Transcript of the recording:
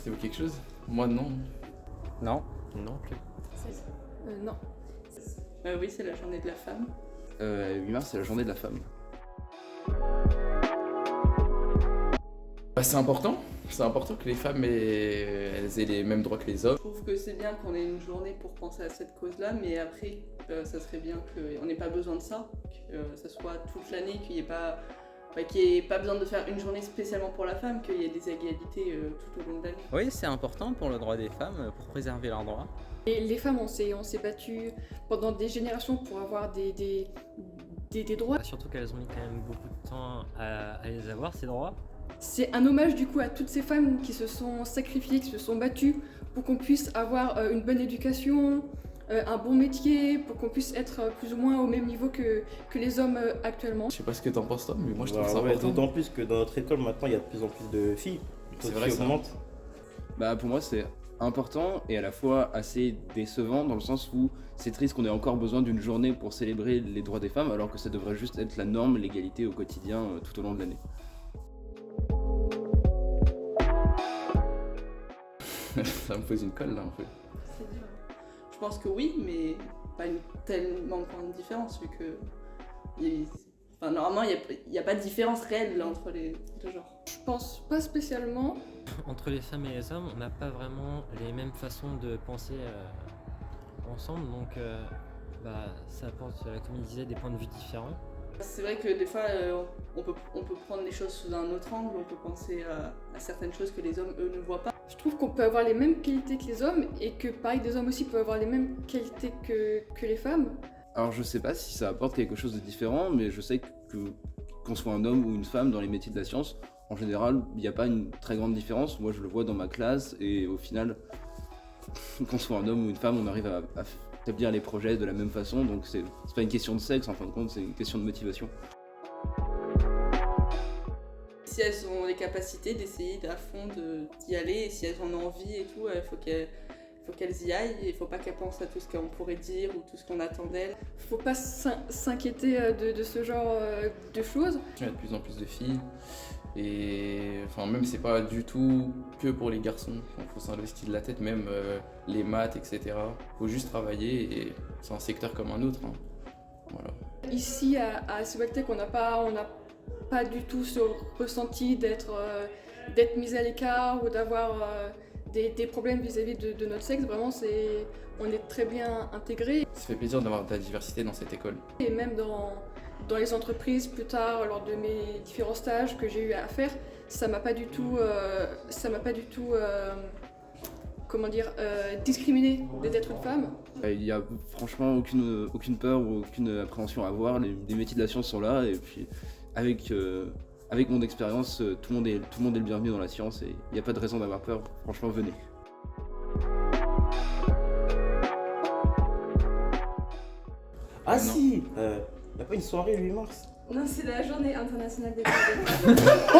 Ça vaut quelque chose? Moi, non. Non. Non plus. Non. Oui, c'est la journée de la femme. 8 mars, c'est la journée de la femme. Bah, c'est important. C'est important que les femmes elles aient les mêmes droits que les hommes. Je trouve que c'est bien qu'on ait une journée pour penser à cette cause-là, mais après, ça serait bien qu'on n'ait pas besoin de ça, que ça soit toute l'année, qu'il n'y ait pas besoin de faire une journée spécialement pour la femme, qu'il y ait des égalités tout au long de l'année. Oui, c'est important pour le droit des femmes, pour préserver leurs droits. Et les femmes, on s'est battues pendant des générations pour avoir des droits. Surtout qu'elles ont mis quand même beaucoup de temps à les avoir, ces droits. C'est un hommage du coup à toutes ces femmes qui se sont sacrifiées, qui se sont battues pour qu'on puisse avoir une bonne éducation, un bon métier, pour qu'on puisse être plus ou moins au même niveau que les hommes actuellement. Je sais pas ce que t'en penses toi, mais moi je trouve ça ouais, important. d'autant plus que dans notre école maintenant il y a de plus en plus de filles. C'est vrai, ça. Augmente. Bah pour moi c'est important et à la fois assez décevant dans le sens où c'est triste qu'on ait encore besoin d'une journée pour célébrer les droits des femmes alors que ça devrait juste être la norme, l'égalité au quotidien tout au long de l'année. Ça me pose une colle là un peu. C'est dur. Je pense que oui, mais pas une tellement grande différence, vu que normalement, il n'y a pas de différence réelle entre les deux genres. Je pense pas spécialement. Entre les femmes et les hommes, on n'a pas vraiment les mêmes façons de penser ensemble, donc ça apporte, comme il disait, des points de vue différents. C'est vrai que des fois, on peut prendre les choses sous un autre angle, on peut penser à certaines choses que les hommes, eux, ne voient pas. Je trouve qu'on peut avoir les mêmes qualités que les hommes et que pareil des hommes aussi peuvent avoir les mêmes qualités que les femmes. Alors je sais pas si ça apporte quelque chose de différent, mais je sais qu'on soit un homme ou une femme dans les métiers de la science, en général, il n'y a pas une très grande différence. Moi je le vois dans ma classe et au final, qu'on soit un homme ou une femme, on arrive à établir les projets de la même façon, donc c'est pas une question de sexe en fin de compte, c'est une question de motivation. Si elles ont les capacités d'essayer à fond d'y aller, et si elles en ont envie et tout, il faut qu'elles y aillent, il faut pas qu'elles pensent à tout ce qu'on pourrait dire ou tout ce qu'on attend d'elles. Faut pas s'inquiéter de ce genre de choses. Il y a de plus en plus de filles et même c'est pas du tout que pour les garçons, faut s'investir de la tête, même les maths, etc. Faut juste travailler et c'est un secteur comme un autre. Voilà. Ici à Sebeltech, on n'a pas du tout ce ressenti d'être mis à l'écart ou d'avoir des problèmes vis-à-vis de notre sexe. Vraiment, on est très bien intégrés. Ça fait plaisir d'avoir de la diversité dans cette école. Et même dans les entreprises, plus tard, lors de mes différents stages que j'ai eu à faire, ça m'a pas du tout discriminé d'être une femme. Il y a franchement aucune peur ou aucune appréhension à avoir, les métiers de la science sont là et puis avec mon expérience, tout le monde est le bienvenu dans la science et il n'y a pas de raison d'avoir peur, franchement venez. Ah Non. si y a pas une soirée le 8 mars? Non, c'est la journée internationale des droits des femmes.